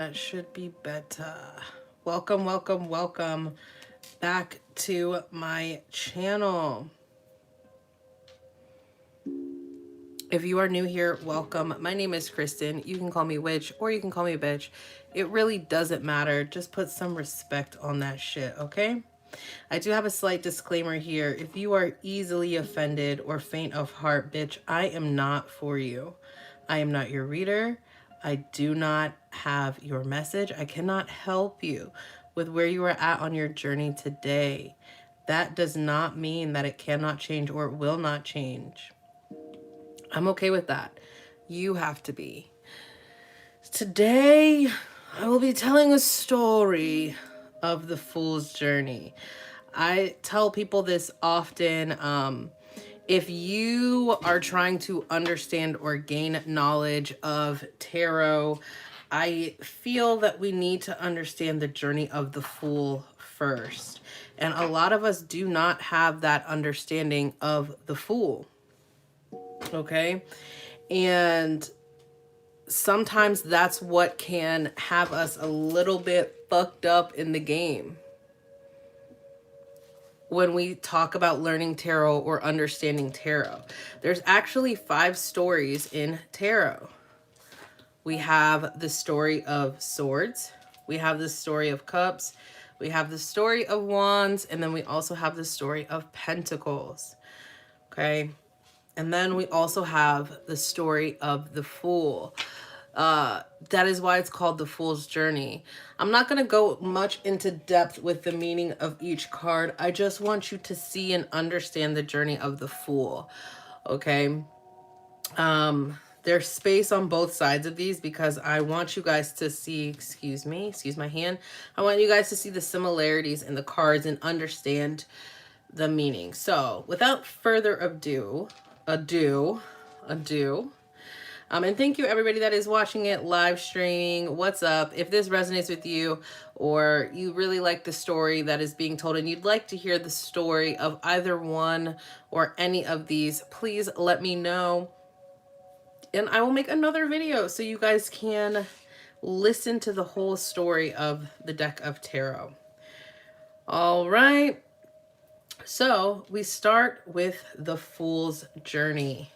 That should be better. Welcome, welcome, welcome back to my channel. If you are new here, welcome. My name is Kristen. You can call me witch or you can call me bitch. It really doesn't matter. Just put some respect on that shit, okay? I do have a slight disclaimer here. If you are easily offended or faint of heart, bitch, I am not for you. I am not your reader. I do not have your message. I cannot help you with where you are at on your journey today. That does not mean that it cannot change or it will not change. I'm okay with that. You have to be. Today, I will be telling a story of the fool's journey. I tell people this often. If you are trying to understand or gain knowledge of tarot, I feel that we need to understand the journey of the fool first. And a lot of us do not have that understanding of the fool. Okay? And sometimes that's what can have us a little bit fucked up in the game when we talk about learning tarot or understanding tarot. There's actually 5 stories in tarot. We have the story of swords, we have the story of cups, we have the story of wands, and then we also have the story of pentacles. Okay? And then we also have the story of the fool. That is why it's called the Fool's Journey. I'm not going to go much into depth with the meaning of each card. I just want you to see and understand the journey of the Fool. Okay? There's space on both sides of these because I want you guys to see, excuse my hand. I want you guys to see the similarities in the cards and understand the meaning. So, without further ado, and thank you everybody that is watching it live streaming. What's up? If this resonates with you or you really like the story that is being told and you'd like to hear the story of either one or any of these, please let me know. And I will make another video so you guys can listen to the whole story of the deck of tarot. All right. So we start with the Fool's Journey.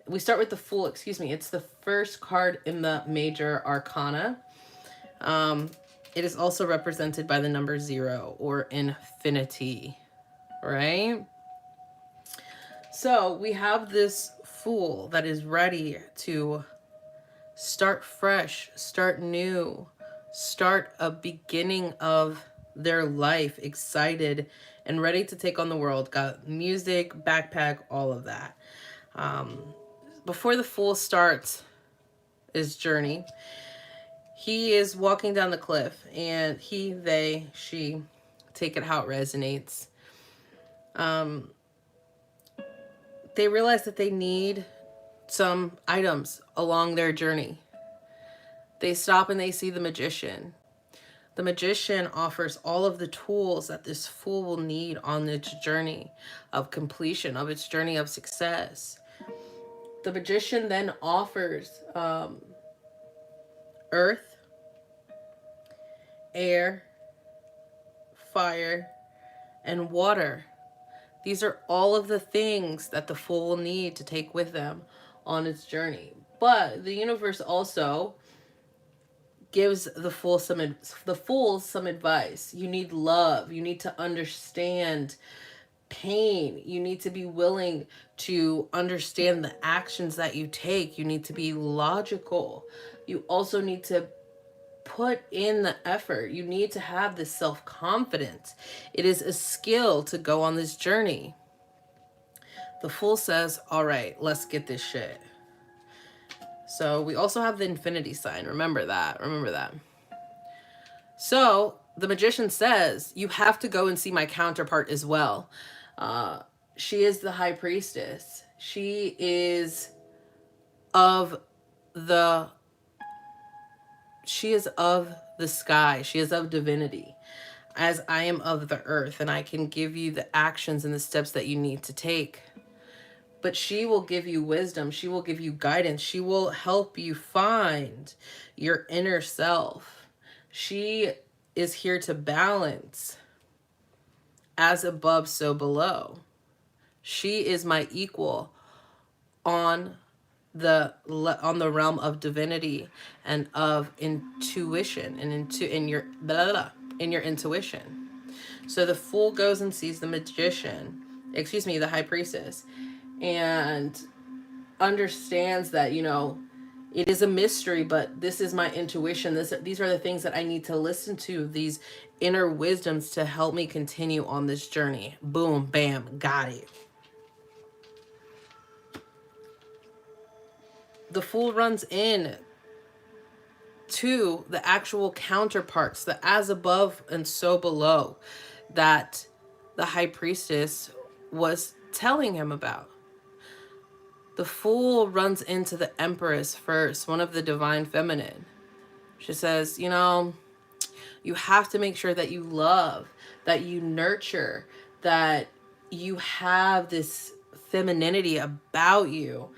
We start with the Fool, excuse me. It's the first card in the major arcana. It is also represented by the number 0 or infinity, right? So we have this Fool that is ready to start fresh, start new, start a beginning of their life, excited and ready to take on the world. Got music, backpack, all of that. Before the Fool starts his journey, he is walking down the cliff, and he, they, she, take it how it resonates. They realize that they need some items along their journey. They stop and they see the magician. The magician offers all of the tools that this fool will need on its journey of completion, of its journey of success. The magician then offers earth, air, fire, and water. These are all of the things that the fool will need to take with them on its journey. But the universe also gives the fool some advice. You need love. You need to understand pain. You need to be willing to understand the actions that you take. You need to be logical. You also need to put in the effort. You need to have this self-confidence. It is a skill to go on this journey. The Fool says, all right, let's get this shit. So we also have the infinity sign. Remember that. Remember that. So the magician says, you have to go and see my counterpart as well. She is the high priestess. She is of the sky. She is of divinity, as I am of the earth, and I can give you the actions and the steps that you need to take. but she will give you wisdom. She will give you guidance. She will help you find your inner self. She is here to balance, as above, so below. She is my equal on the realm of divinity and of intuition and in your in your intuition. So the fool goes and sees the magician, the high priestess, and understands that, it is a mystery, but this is my intuition. These are the things that I need to listen to, these inner wisdoms to help me continue on this journey. Boom, bam, got it. The fool runs in to the actual counterparts, the as above and so below, that the high priestess was telling him about. The fool runs into the empress first, one of the divine feminine. She says, you have to make sure that you love, that you nurture, that you have this femininity about you,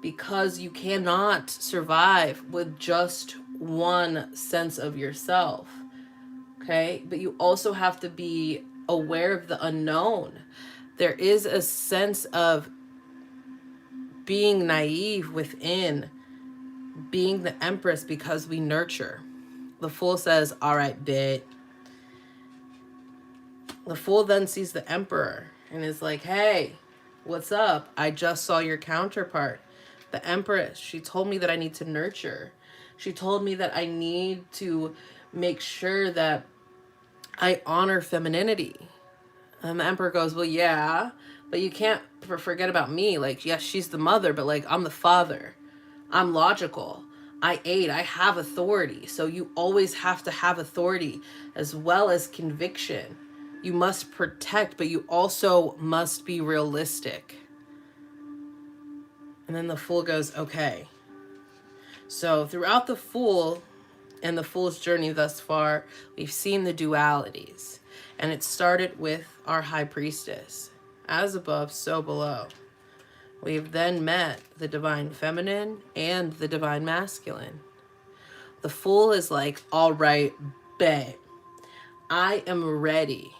because you cannot survive with just one sense of yourself. Okay? But you also have to be aware of the unknown. There is a sense of being naive within being the empress, because we nurture. The fool says, all right, bit. The fool then sees the emperor and is like, hey, what's up? I just saw your counterpart, the empress. She told me that I need to nurture. She told me that I need to make sure that I honor femininity. And the emperor goes, well, yeah, but you can't forget about me. Like, yes, she's the mother, but like, I'm the father. I'm logical. I aid. I have authority. So you always have to have authority as well as conviction. You must protect, but you also must be realistic. And then the fool goes, okay. So throughout the fool and the fool's journey thus far, we've seen the dualities. And it started with our high priestess. As above, so below. We've then met the divine feminine and the divine masculine. The fool is like, all right, bet. I am ready.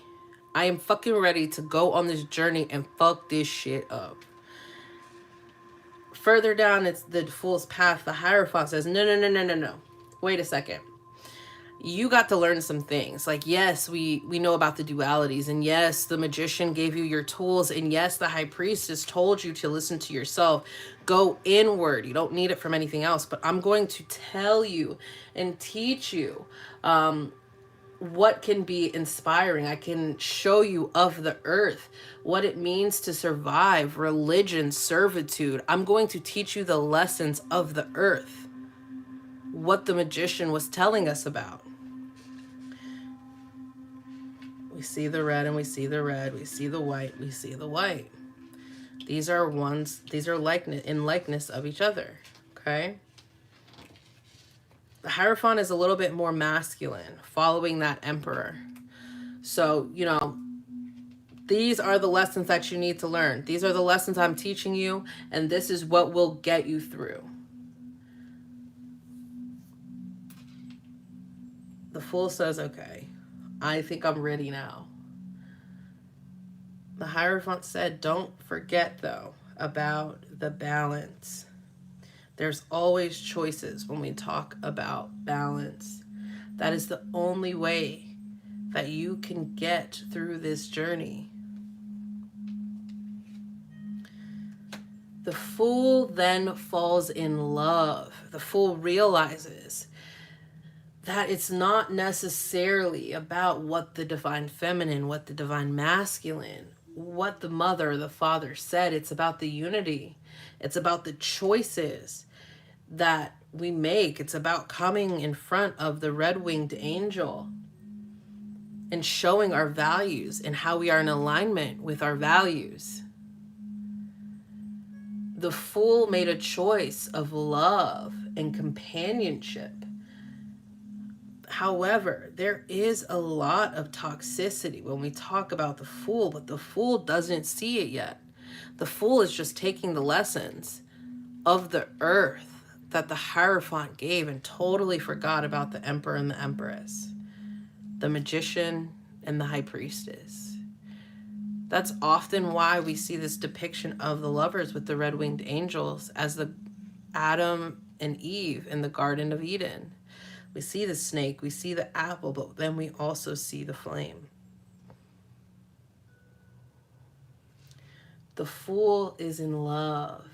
I am fucking ready to go on this journey and fuck this shit up. Further down, it's the fool's path. The Hierophant says, no. Wait a second. You got to learn some things. Like, yes, we know about the dualities. And yes, the magician gave you your tools. And yes, the high priestess told you to listen to yourself. Go inward. You don't need it from anything else. But I'm going to tell you and teach you what can be inspiring. I can show you of the earth, what it means to survive, religion, servitude. I'm going to teach you the lessons of the earth, what the magician was telling us about. We see the red and we see the red. We see the white. We see the white. These are likeness of each other. Okay. The Hierophant is a little bit more masculine, following that emperor. So, these are the lessons that you need to learn. These are the lessons I'm teaching you, and this is what will get you through. The fool says, okay, I think I'm ready now. The Hierophant said, don't forget, though, about the balance. There's always choices when we talk about balance. That is the only way that you can get through this journey. The fool then falls in love. The fool realizes that it's not necessarily about what the divine feminine, what the divine masculine, what the mother or the father said. It's about the unity. It's about the choices that we make. It's about coming in front of the red-winged angel and showing our values and how we are in alignment with our values. The fool made a choice of love and companionship. However, there is a lot of toxicity when we talk about the fool, but the fool doesn't see it yet. The Fool is just taking the lessons of the earth that the Hierophant gave and totally forgot about the Emperor and the Empress, the Magician and the High Priestess. That's often why we see this depiction of the lovers with the red-winged angels as the Adam and Eve in the Garden of Eden. We see the snake, we see the apple, but then we also see the flame. The Fool is in love.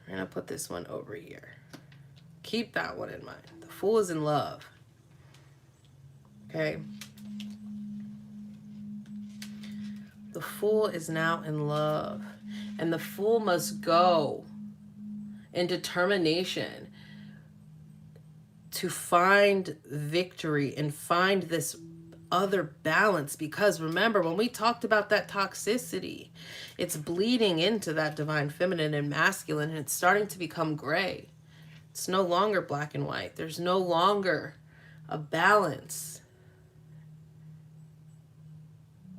I'm going to put this one over here. Keep that one in mind. The Fool is in love. Okay? The Fool is now in love. And the Fool must go in determination to find victory and find this other balance. Because remember, when we talked about that toxicity, it's bleeding into that divine feminine and masculine, and it's starting to become gray. It's no longer black and white. There's no longer a balance.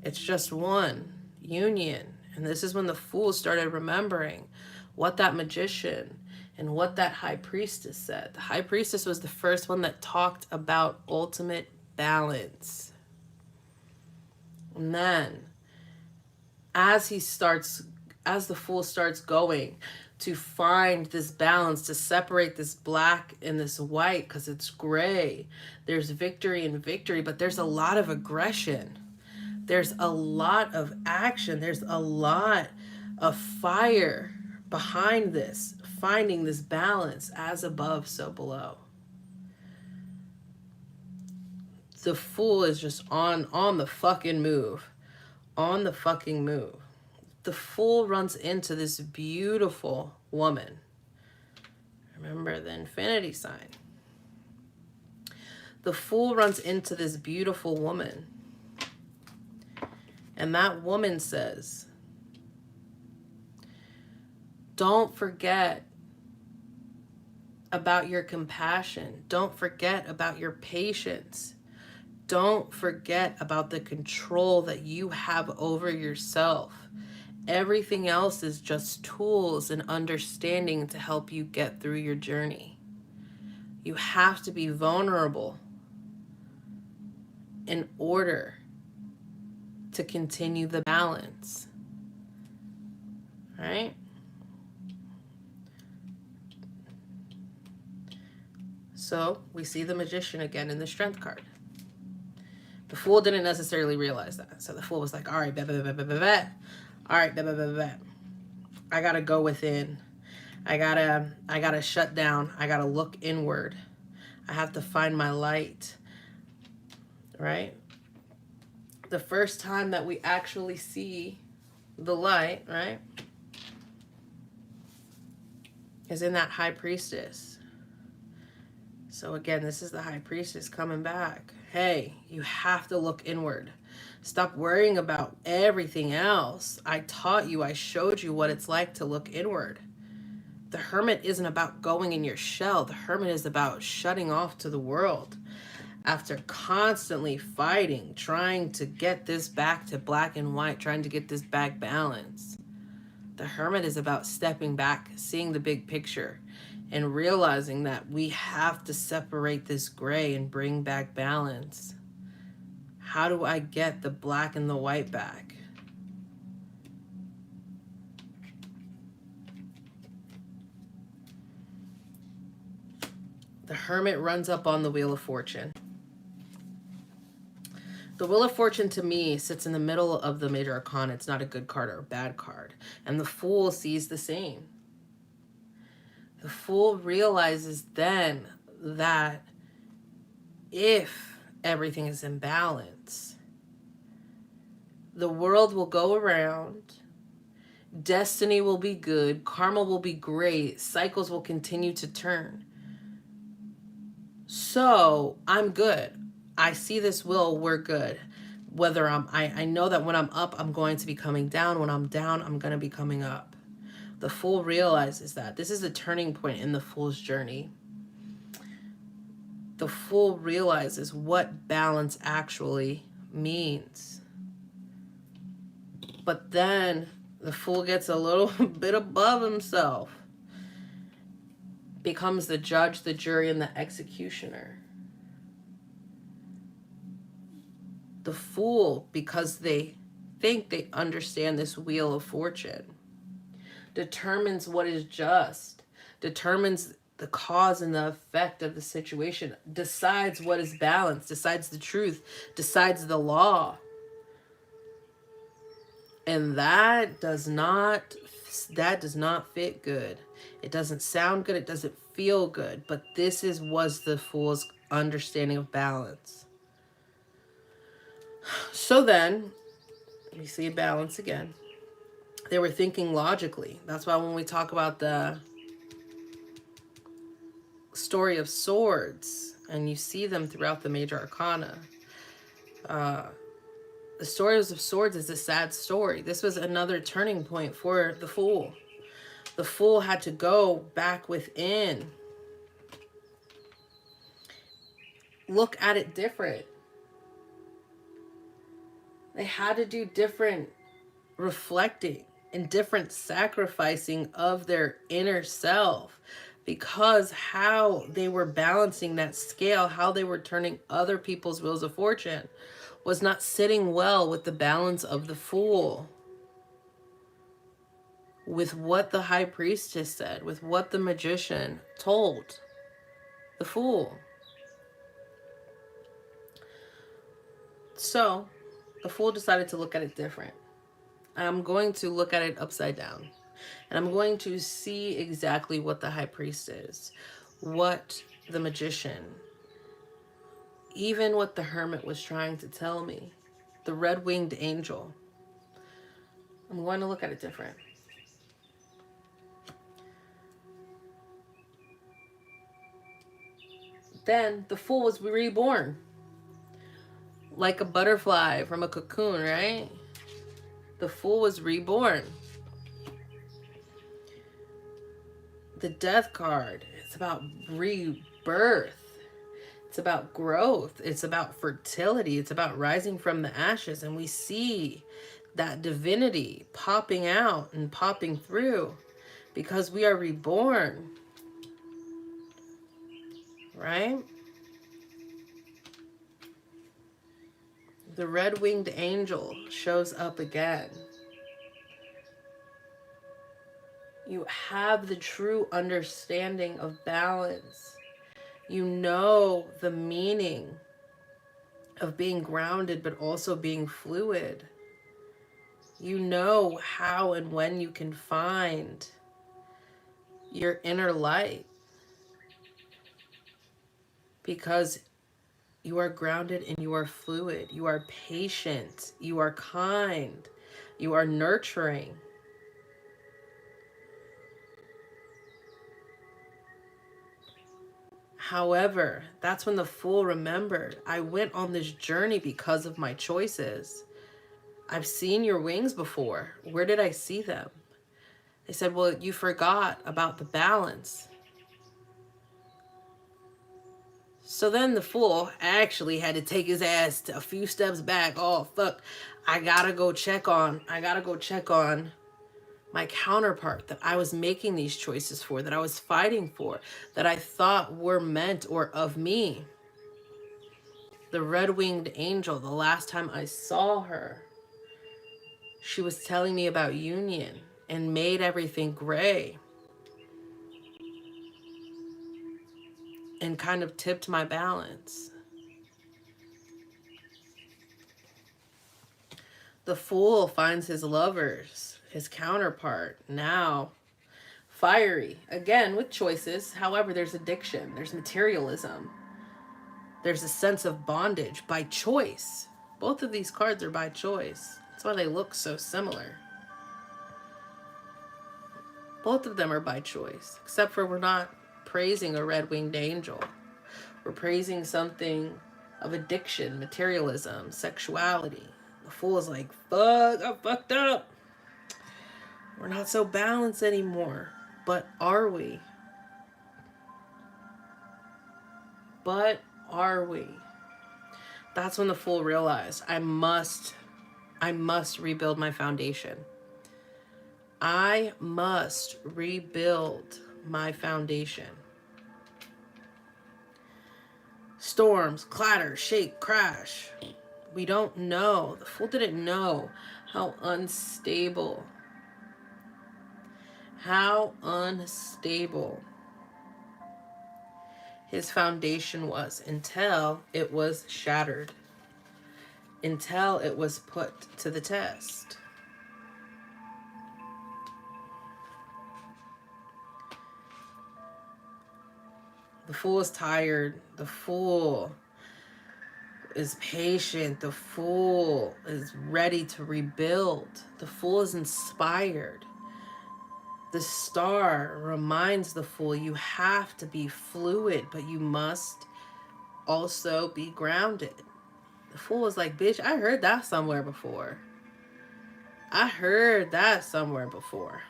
It's just one union. And this is when the Fool started remembering what that magician and what that high priestess said. The high priestess was the first one that talked about ultimate balance. And then as the Fool starts going to find this balance, to separate this black and this white, because it's gray, there's victory and victory, but there's a lot of aggression. There's a lot of action. There's a lot of fire behind this, finding this balance, as above, so below. The Fool is just on the fucking move. On the fucking move. The Fool runs into this beautiful woman. Remember the infinity sign. The Fool runs into this beautiful woman. And that woman says, don't forget about your compassion. Don't forget about your patience. Don't forget about the control that you have over yourself. Everything else is just tools and understanding to help you get through your journey. You have to be vulnerable in order to continue the balance. Right? So we see the Magician again in the Strength card. The Fool didn't necessarily realize that. So the Fool was like, all right, all right, I gotta go within. I gotta shut down. I gotta look inward. I have to find my light. Right? The first time that we actually see the light, right, is in that High Priestess. So again, this is the High Priestess coming back. Hey, you have to look inward. Stop worrying about everything else. I taught you, I showed you what it's like to look inward. The Hermit isn't about going in your shell. The Hermit is about shutting off to the world. After constantly fighting, trying to get this back to black and white, trying to get this back balance. The Hermit is about stepping back, seeing the big picture, and realizing that we have to separate this gray and bring back balance. How do I get the black and the white back? The Hermit runs up on the Wheel of Fortune. The Wheel of Fortune, to me, sits in the middle of the Major Arcana. It's not a good card or a bad card. And the Fool sees the same. The Fool realizes then that if everything is in balance, the world will go around, destiny will be good, karma will be great, cycles will continue to turn. So I'm good. I see this wheel, we're good. Whether I know that when I'm up, I'm going to be coming down. When I'm down, I'm going to be coming up. The Fool realizes that. This is a turning point in the Fool's journey. The Fool realizes what balance actually means. But then the fool gets a little bit above himself, becomes the judge, the jury, and the executioner. The fool, because they think they understand this wheel of fortune, determines what is just, determines the cause and the effect of the situation, decides what is balanced, decides the truth, decides the law. And that does not fit good. It doesn't sound good, it doesn't feel good, but this was the fool's understanding of balance. So then we see balance again. They were thinking logically. That's why when we talk about the story of swords, and you see them throughout the major arcana, the stories of swords is a sad story. This was another turning point for the fool. The fool had to go back within, look at it different. They had to do different reflecting and different sacrificing of their inner self, because how they were balancing that scale, how they were turning other people's wheels of fortune, was not sitting well with the balance of the fool, with what the high priestess said, with what the magician told the fool. So the fool decided to look at it different. I'm going to look at it upside down. And I'm going to see exactly what the high priest is, what the magician, even what the hermit was trying to tell me, the red-winged angel. I'm going to look at it different. Then the fool was reborn, like a butterfly from a cocoon, right? The fool was reborn. The death card, it's about rebirth. It's about growth. It's about fertility. It's about rising from the ashes. And we see that divinity popping out and popping through because we are reborn. Right? The red-winged angel shows up again. You have the true understanding of balance. You know the meaning of being grounded, but also being fluid. You know how and when you can find your inner light, because you are grounded and you are fluid. You are patient. You are kind. You are nurturing. However, that's when the fool remembered, I went on this journey because of my choices. I've seen your wings before. Where did I see them? They said, well, you forgot about the balance. So then the fool actually had to take his ass a few steps back. Oh, fuck. I gotta go check on my counterpart that I was making these choices for, that I was fighting for, that I thought were meant or of me. The red-winged angel, the last time I saw her, she was telling me about union and made everything gray and kind of tipped my balance. The fool finds his lovers, his counterpart, now fiery, again with choices. However, there's addiction, there's materialism, there's a sense of bondage by choice. Both of these cards are by choice. That's why they look so similar. Both of them are by choice, except for we're not praising a red-winged angel. We're praising something of addiction, materialism, sexuality. The fool is like, fuck, I fucked up. We're not so balanced anymore. But are we? But are we? That's when the fool realized, I must I must rebuild my foundation. I must rebuild my foundation. Storms, clatter, shake, crash. We don't know. The fool didn't know how unstable his foundation was until it was shattered, until it was put to the test. The fool is tired. The fool is patient. The fool is ready to rebuild. The fool is inspired. The star reminds the fool you have to be fluid, but you must also be grounded. The fool is like, bitch, I heard that somewhere before. I heard that somewhere before.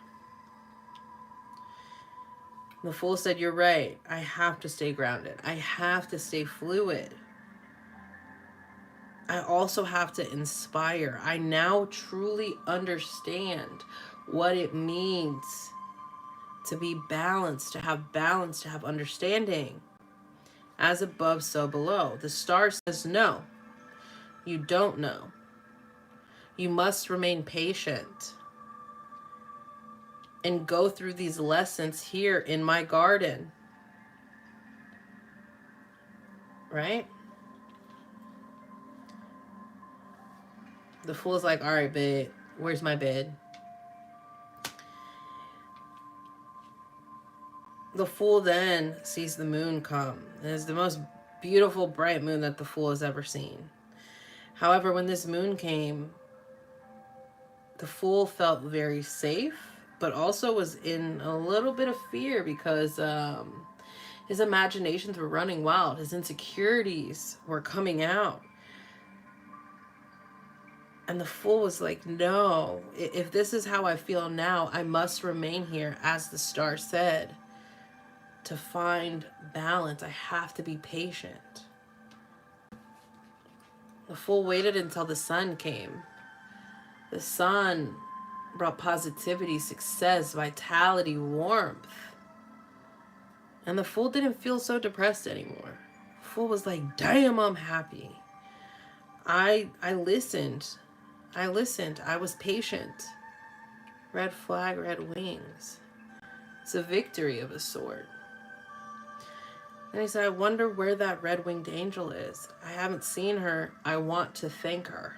The fool said, you're right. I have to stay grounded. I have to stay fluid. I also have to inspire. I now truly understand what it means to be balanced, to have understanding. As above, so below. The star says, no, you don't know. You must remain patient and go through these lessons here in my garden. Right? The fool's like, all right, babe, where's my bed? The fool then sees the moon come. It is the most beautiful, bright moon that the fool has ever seen. However, when this moon came, the fool felt very safe, but also was in a little bit of fear because his imaginations were running wild. His insecurities were coming out. And the fool was like, no, if this is how I feel now, I must remain here, as the star said, to find balance. I have to be patient. The fool waited until the sun came. The sun brought positivity, success, vitality, warmth. And the fool didn't feel so depressed anymore. The fool was like, damn, I'm happy. I listened. I was patient. Red flag, red wings. It's a victory of a sort. And he said, I wonder where that red-winged angel is. I haven't seen her. I want to thank her.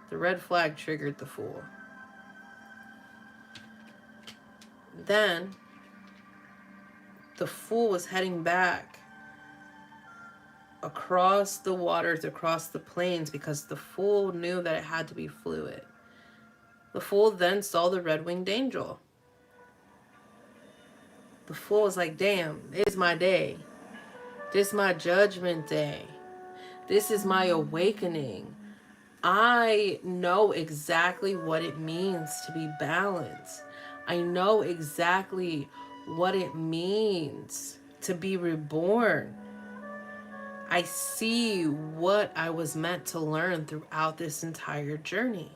The red flag triggered the fool. Then, the fool was heading back across the waters, across the plains, because the fool knew that it had to be fluid. The fool then saw the red-winged angel. The fool was like, damn, this is my day. This is my judgment day. This is my awakening. I know exactly what it means to be balanced. I know exactly what it means to be reborn. I see what I was meant to learn throughout this entire journey.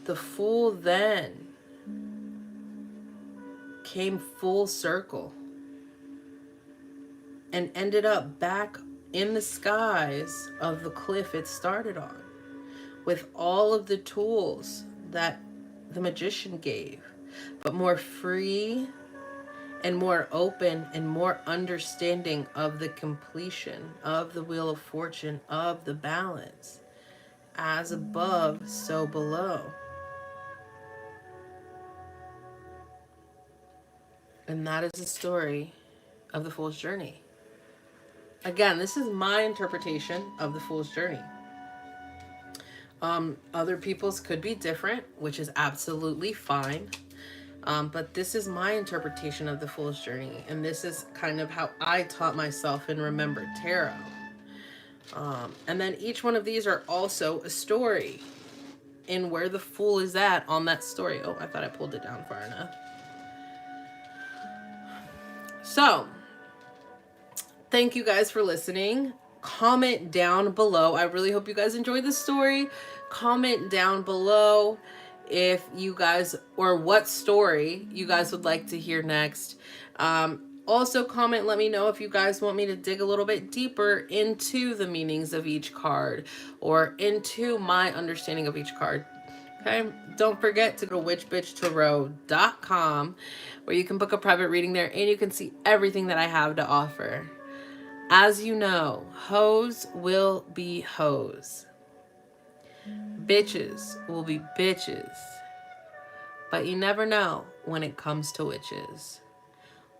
The fool then came full circle and ended up back in the skies of the cliff it started on, with all of the tools that the magician gave, but more free and more open and more understanding of the completion of the Wheel of Fortune, of the balance. As above, so below. And that is the story of the Fool's Journey. Again, this is my interpretation of the Fool's Journey. Other people's could be different, which is absolutely fine. But this is my interpretation of the Fool's Journey. And this is kind of how I taught myself and remembered tarot. And then each one of these are also a story in where the Fool is at on that story. Oh, I thought I pulled it down far enough. So, thank you guys for listening. comment down below. I really hope you guys enjoyed this story. Comment down below if you guys, or what story you guys would like to hear next. Also comment, let me know if you guys want me to dig a little bit deeper into the meanings of each card or into my understanding of each card. Okay, don't forget to go to witchbitchtarot.com where you can book a private reading there and you can see everything that I have to offer. As you know, hoes will be hoes. Bitches will be bitches. But you never know when it comes to witches.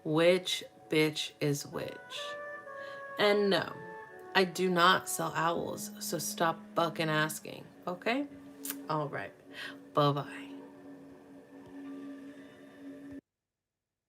Which bitch is which? And no, I do not sell owls, so stop fucking asking, okay? All right, bye-bye.